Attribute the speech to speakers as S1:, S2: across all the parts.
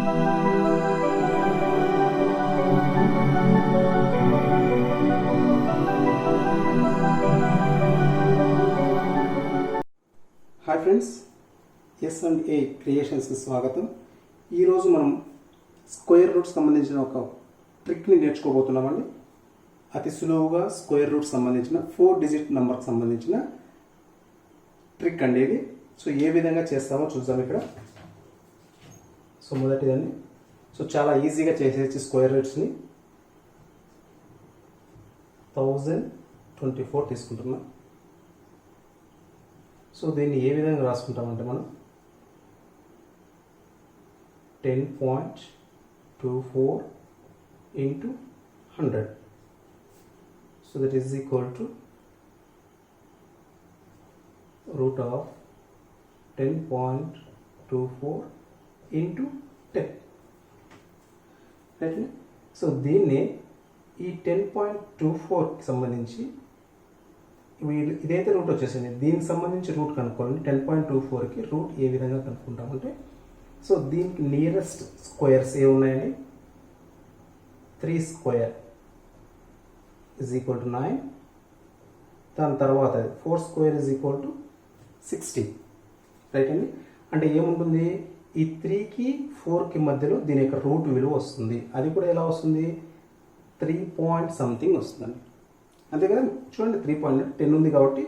S1: Hi friends, S&A క్రియేషన్స్కి స్వాగతం. ఈరోజు మనం స్క్వేర్ రూట్స్ సంబంధించిన ఒక ట్రిక్ని నేర్చుకోబోతున్నామండి. అతి సులువుగా స్క్వేర్ రూట్స్ సంబంధించిన 4 డిజిట్ నెంబర్కి సంబంధించిన ట్రిక్ అండి ఇది. సో ఏ విధంగా చేస్తామో చూద్దాం ఇక్కడ. సో మొదటిదండి, సో చాలా ఈజీగా చేసేసి స్క్వేర్ రూట్స్ని 1024 తీసుకుంటున్నాం. సో దీన్ని ఏ విధంగా రాసుకుంటామంటే మనం 10.24 into 100. So that is equal to root of 10.24 into 10. Right? So దీన్ని ఈ 10.24కి సంబంధించి ఇదైతే రూట్ వచ్చేసింది, దీనికి సంబంధించి రూట్ కనుక్కోండి. 10.24కి రూట్ ఏ విధంగా కనుక్కుంటామంటే, సో దీనికి నియరెస్ట్ స్క్వేర్స్ ఏ ఉన్నాయని 3 స్క్వేర్ ఈజ్ ఈక్వల్ టు 9. దాని తర్వాత 4 square is equal to 60. Right అండి. అంటే ఏముంటుంది, ఈ 3కి 4కి మధ్యలో దీని యొక్క రూట్ విలువ వస్తుంది. అది కూడా ఎలా వస్తుంది, 3 పాయింట్ సంథింగ్ వస్తుందండి. అంతే కదా. చూడండి, 3.10 ఉంది కాబట్టి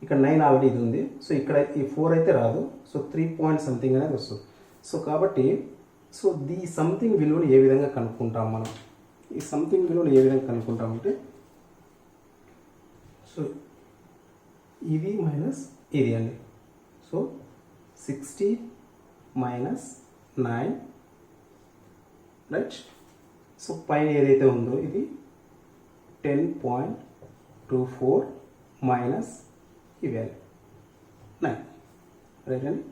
S1: ఇక్కడ 9 ఆల్రెడీ ఇది ఉంది. సో ఇక్కడ ఈ 4 అయితే రాదు. సో 3 పాయింట్ సంథింగ్ అనేది వస్తుంది. సో కాబట్టి సో ఈ సంథింగ్ విలువను ఏ విధంగా కనుక్కుంటాం మనం, ఈ సంథింగ్ విలువను ఏ విధంగా కనుక్కుంటామంటే, సో ఇది మైనస్ ఇది అండి. So 60 minus 9, right. సో పైన ఏదైతే ఉందో ఇది 10.24 మైనస్ ఈ వాల్యూ 9, రైట్ అండి.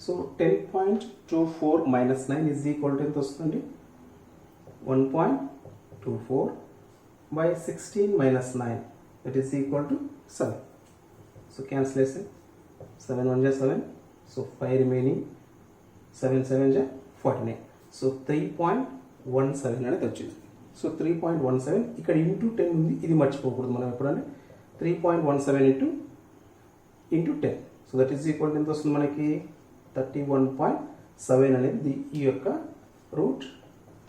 S1: So 10.24 minus 9 is equal to ఎంత వస్తుంది, 1.24 by 16 minus 9 that is equal to 7. So cancellation, 7 1 7, so 5 remaining, 7 7 49. So 3.17 అనేది వచ్చింది. సో 3.17 ఇక్కడ ఇంటూ 10 ఉంది, ఇది మర్చిపోకూడదు మనం ఎప్పుడంటే. 3.17 into 10, so that is equal to ఎంత వస్తుంది మనకి, 31.7 అనేది ఈ యొక్క రూట్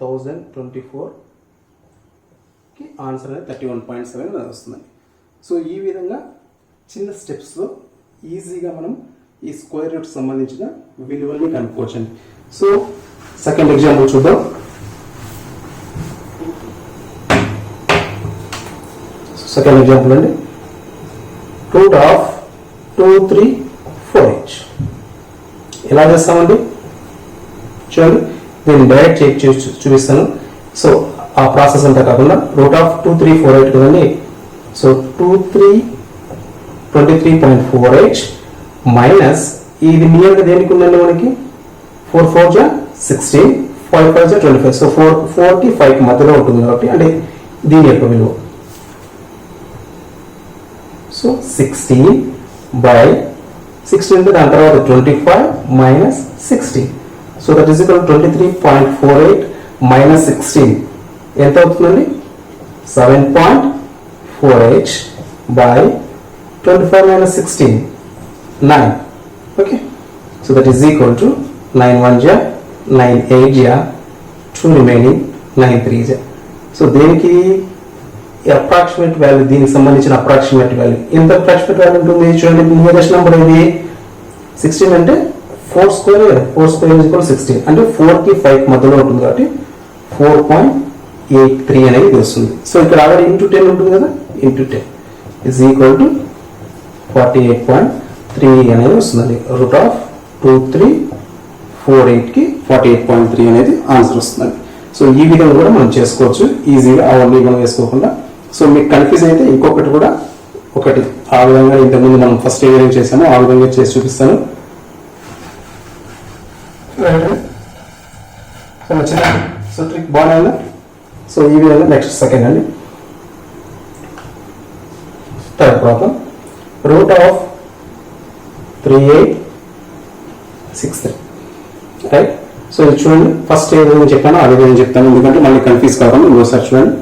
S1: 1024కి ఆన్సర్ అనేది 31.7 అనేది వస్తుందండి. సో ఈ విధంగా చిన్న స్టెప్స్లో ఈజీగా మనం ఈ స్క్వేర్ రూట్ సంబంధించిన విలువల్ని కనుక్కోవచ్చండి. సో సెకండ్ ఎగ్జాంపుల్ చూద్దాం. సెకండ్ ఎగ్జాంపుల్ అండి, రూట్ ఆఫ్ 234h. ఎలా చేస్తామండి చూడండి, నేను డైరెక్ట్ చెక్ చూపిస్తాను. సో ఆ ప్రాసెస్ అంతా కాకుండా రూట్ ఆఫ్ 2348 కదండి. సో 23.4h మైనస్ ఇది నియర్గా దేనికి ఉందండి మనకి, 4 4 16, 5 5 25. సో 4 కి 5 మధ్యలో ఉంటుంది కాబట్టి అంటే దీని యొక్క విలువ. సో 16 బై 16 అంటే దాని తర్వాత 25 minus 16. So that is equal 23.48 minus 16 ఎంత అవుతుందండి, 7.4h by 25 minus 16 9. Okay. So that is equal to 9 1 9 8 2 remaining 9 3. So దేనికి అప్రాక్సిమేట్ వాల్యూ, దీనికి సంబంధించిన అప్రాక్సిమేట్ వాల్యూ ఎంత అప్రాక్సిమేట్ వాల్యూ ఉంటుంది చూడండి. నియరెస్ట్ నెంబర్ ఇది 16 అంటే 4 స్క్వేర్, 4 స్క్వేర్ ఈజ్ ఈక్వల్ 16 అంటే 4కి 5 మధ్యలో ఉంటుంది కాబట్టి 4.83 అనేది వస్తుంది. సో ఇక్కడ ఆల్రెడీ ఇంటూ 10 ఉంటుంది కదా, ఇంటూ 10 ఈజ్ ఈక్వల్ టు 48.3 అనేది వస్తుందండి. రూట్ ఆఫ్ 2348కి 48.3 అనేది ఆన్సర్ వస్తుందండి. సో ఈ విధంగా కూడా మనం చేసుకోవచ్చు ఈజీగా, అవన్నీ మనం వేసుకోకుండా. సో మీకు కన్ఫ్యూజ్ అయితే ఇంకొకటి కూడా ఒకటి ఆ విధంగా ఇంతకుముందు మనం ఫస్ట్ ఏ విధంగా చేసామో ఆ విధంగా చేసి చూపిస్తాను. సో ట్రిక్ బాగుందా. సో ఈ విధంగా నెక్స్ట్ సెకండ్ అండి, third problem. Root of 3863, right. So ఇది చూడండి, ఫస్ట్ ఏ విధంగా చెప్పానో అదే విధంగా చెప్తాను, ఎందుకంటే మళ్ళీ కన్ఫ్యూజ్ కావాలి. ఇంకోసారి చూడండి.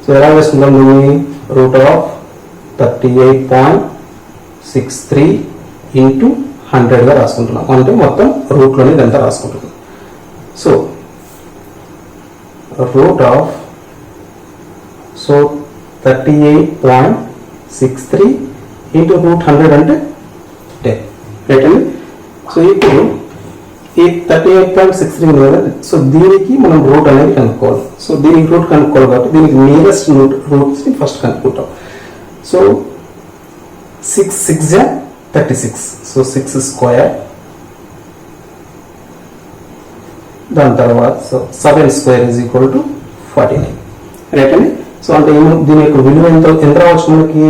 S1: సో ఎలా వేసుకుంటాం దీన్ని? రూట్ ఆఫ్ 38.63 ఇంటూ 100గా రాసుకుంటున్నాం, అంటే మొత్తం రూట్లోనే ఇదంతా రాసుకుంటున్నాం. So root of 38.63 into root 100 అంటే 10, రైట్ అండి. సో ఇప్పుడు ఈ 38.63 ఉంది కదా, సో దీనికి మనం రూట్ అనేది కనుక్కోవాలి. సో దీనికి రూట్ కనుక్కోవాలి కాబట్టి దీనికి నియరెస్ట్ రూట్స్ని ఫస్ట్ కనుక్కుంటాం. సో 6 6 36, సో 6 స్క్వేర్, దాని తర్వాత so 7 square is equal to 49, right అండి. సో అంటే దీని యొక్క విలువ ఎంత రావచ్చు మనకి?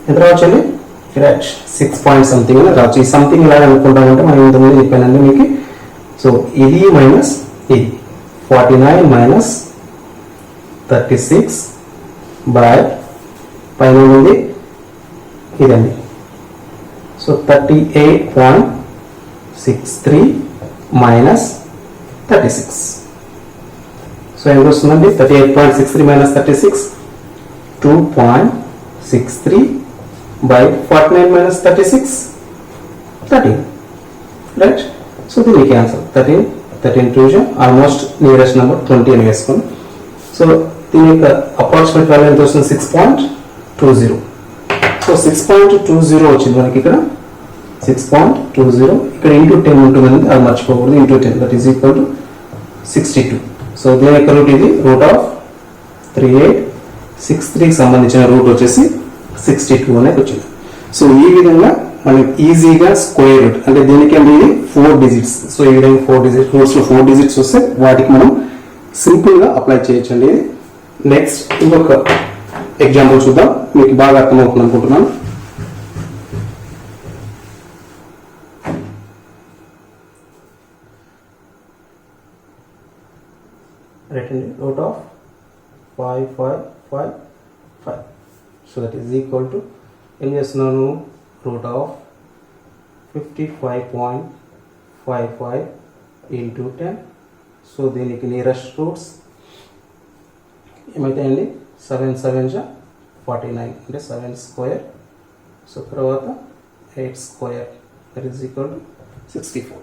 S1: ఎంత రావచ్చు అండి? రైట్, 6 పాయింట్ సంథింగ్ అని రావచ్చు. ఈ సంథింగ్ ఇలా అనుకుంటామంటే మనం ఇంతకుముందు చెప్పానండి మీకు. సో ఇది మైనస్ ఇది 49 మైనస్ 36 బై పైన ఉంది ఇదండి. So 38.63 minus 36. సో ఎంత వస్తుందండి? 38.63 minus 36 2.63 by 49 minus 36 13, right? So దీనికి ఆన్సర్ 13 2 ఆల్మోస్ట్ నియరెస్ట్ నెంబర్ 20 అని వేసుకోండి. సో దీని యొక్క అప్రాక్సిమేట్ వాల్యూ ఎంత వస్తుంది? 6.20. సో 6.20 వచ్చింది మనకి ఇక్కడ. 6.20 ఇక్కడ ఇంటూ 10 ఉంటుందండి, అది మర్చిపోకూడదు. Into 10 that is equal to 62. So దీని యొక్క రూట్ ఇది రూట్ ఆఫ్ 3863కి సంబంధించిన రూట్ వచ్చేసి 62 అనేది వచ్చింది. సో ఈ విధంగా మనం ఈజీగా స్క్వేర్ రూట్ అంటే దీనికి అంటే ఇది 4 డిజిట్స్. సో ఈ విధంగా 4 డిజిట్స్ రూట్స్లో 4 డిజిట్స్ వస్తే వాటికి మనం సింపుల్గా అప్లై చేయొచ్చండి. నెక్స్ట్ ఇంకొక ఎగ్జాంపుల్ చూద్దాం, మీకు బాగా అర్థమవుతుంది అనుకుంటున్నాను. రైట్ అండి, root of 5555. So that is equal to ఏం చేస్తున్నాను? Root of 55.55 into 10. సో దీనికి నియరెస్ట్ రూట్స్ ఏమైతాయండి? 7 7 49 అంటే 7 స్క్వేర్. సో తర్వాత 8 square that is equal to 64.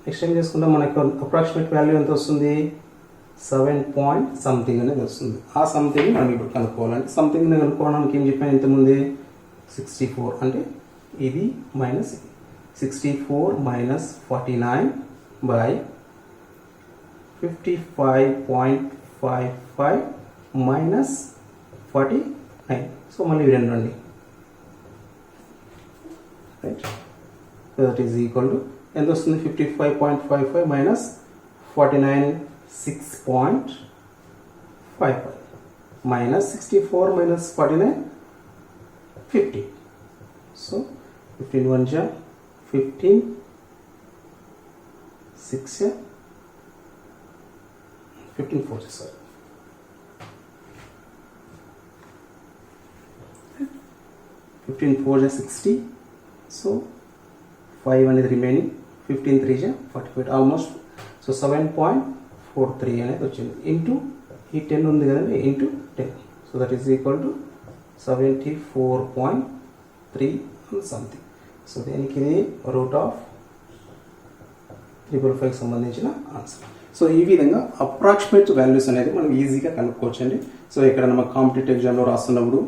S1: Next ఏం చేసుకుంటాం? మనకు అప్రాక్సిమేట్ వాల్యూ ఎంత వస్తుంది? 7 పాయింట్ సంథింగ్ అనేది వస్తుంది. ఆ సంథింగ్ మనం ఇప్పుడు కనుక్కోవాలంటే సంథింగ్ కనుక్కోవడానికి ఏం చెప్పాను ఇంతకుముందే? 64 అంటే ఇది minus 64 minus 49 by 55.55 minus 49. So మళ్ళీ రెండు రండి, right. That is equal to ఎంత వస్తుంది? 55.55 minus 49 6.55 minus 64 minus 49 50. So 15 1 15 6 15 4 sorry 15 4 60. So 5 అనేది రిమైనింగ్, 15 3 48 ఆల్మోస్ట్. సో 7.43 అనేది వచ్చింది ఇంటూ ఈ 10 ఉంది కదండి into 10. So that is equal to 74.3 something. So దీనికి ఇది రూట్ ఆఫ్ 355కి సంబంధించిన ఆన్సర్. సో ఈ విధంగా అప్రాక్సిమేట్ వాల్యూస్ అనేది మనం ఈజీగా కనుక్కోవచ్చు అండి. సో ఇక్కడ మనకు కాంపిటేటివ్ ఎగ్జామ్లో రాస్తున్నప్పుడు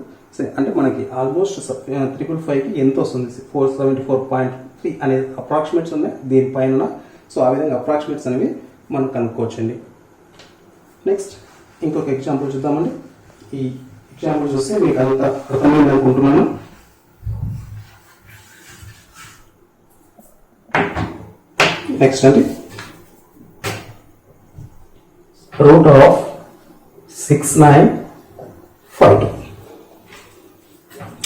S1: అంటే మనకి ఆల్మోస్ట్ 355కి ఎంత వస్తుంది? 474.3 అనేది అప్రాక్సిమేట్స్ ఉన్నాయి దీనిపైన. సో ఆ విధంగా అప్రాక్సిమేట్స్ అనేవి మనం కనుక్కోవచ్చండి. నెక్స్ట్ ఇంకొక ఎగ్జాంపుల్ చూద్దామండి. ఈ ఎగ్జాంపుల్ చూస్తే మీకు అంత అర్థమైంది అనుకుంటున్నాను. నెక్స్ట్ అండి రూట్ ఆఫ్ 6952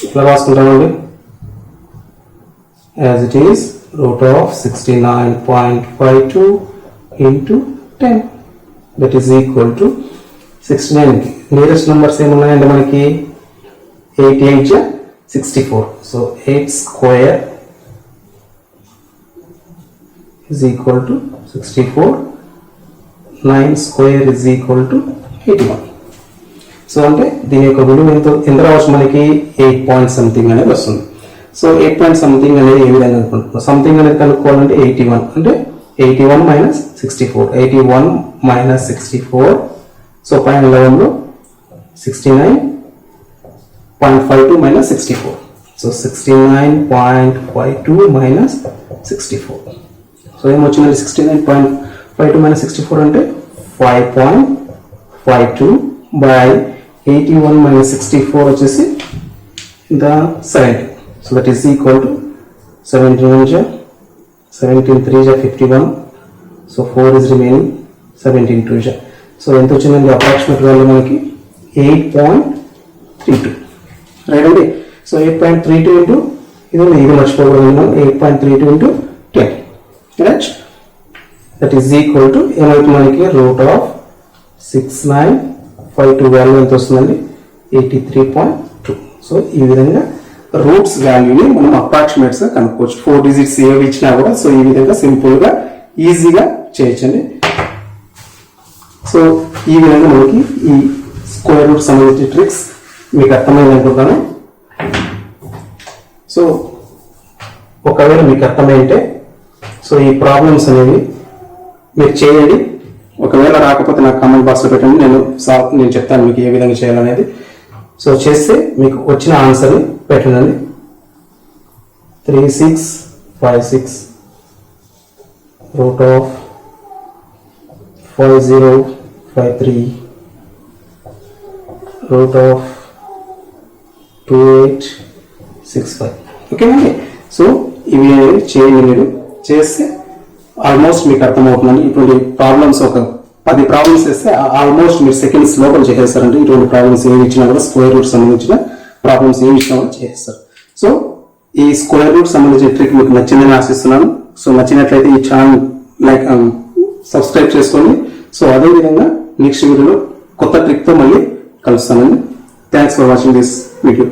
S1: ఇట్లా రాసుకుంటామండి. As it is root of 69.52 into 10 that is equal to 69కి నియరెస్ట్ నెంబర్స్ ఏమున్నాయంటే మనకి 8 8 64. So 8 square is equal to 64. 9 square is equal to 81. So అంటే దీని యొక్క విలువ ఎంత రావచ్చు మనకి 8 పాయింట్ సంథింగ్ అనేది వస్తుంది. సో 8 పాయింట్ సంథింగ్ అనేది ఏ విధంగా అనుకుంటున్నాం, సంథింగ్ అనేది కనుక్కోవాలంటే 81 అంటే 81 మైనస్ 64, 81 మైనస్ 64. సో పైన లెవెల్లో 69.52 మైనస్ 64. So 69.52 minus 64. సో ఏమొచ్చిందండి 69.52 మైనస్ 64 అంటే 5.52 బై 81 మైనస్ 64 వచ్చేసి ఇంత 70. So that is equal to 17 3 51. So 4 is remaining, 17 2 జా. సో ఎంత వచ్చిందండి అప్రాక్సిమేట్ వాల్యూ మనకి 8.32, రైట్ అండి. సో 8.32 ఇంటూ ఇది మర్చిపోకూడదు మనం, 8.32 into 10, right. That is equal to ఏమైతే మనకి రూట్ ఆఫ్ 6952 వాల్యూ ఎంత వస్తుందండి 83.2. సో ఈ విధంగా రూట్స్ వాల్యూని మనం అప్రాక్సిమేట్స్ గా కనుక్కోవచ్చు. 4 డిజిట్స్ ఏవి ఇచ్చినా కూడా సో ఈ విధంగా సింపుల్ గా ఈజీగా చేయొచ్చండి. సో ఈ విధంగా మనకి ఈ స్క్వేర్ రూట్ సంబంధించిన ట్రిక్స్ మీకు అర్థమైంది అనుకుంటాను. సో ఒకవేళ మీకు అర్థమైంటే సో ఈ ప్రాబ్లమ్స్ అనేవి మీరు చేయండి. ఒకవేళ రాకపోతే నాకు కామెంట్ బాక్స్లో పెట్టండి, నేను చెప్తాను మీకు ఏ విధంగా చేయాలనేది. సో చేస్తే మీకు వచ్చిన ఆన్సర్ని పెట్టండి. 3656 రూట్ ఆఫ్ 5053 రూట్ ఆఫ్ 2865. ఓకేనండి. సో ఇవి చేయండి, మీరు చేస్తే ఆల్మోస్ట్ మీకు అర్థమవుతుందండి. ఇటువంటి ప్రాబ్లమ్స్ ఒక 10 ప్రాబ్లమ్స్ వేస్తే ఆల్మోస్ట్ మీరు సెకండ్స్ లోపల చేసేస్తారంటే ఇటువంటి ప్రాబ్లమ్స్ ఏమి ఇచ్చినా కూడా స్క్వేర్ రూట్ సంబంధించిన ప్రాబ్లమ్స్ ఏమి ఇచ్చినా కూడా చేసేస్తారు. సో ఈ స్క్వేర్ రూట్ సంబంధించిన ట్రిక్ మీకు నచ్చిందని ఆశిస్తున్నాను. సో నచ్చినట్లయితే ఈ ఛానల్ లైక్ సబ్స్క్రైబ్ చేసుకోండి. సో అదేవిధంగా నెక్స్ట్ వీడియోలో కొత్త ట్రిక్తో మళ్ళీ కలుస్తానండి. Thanks for watching this video.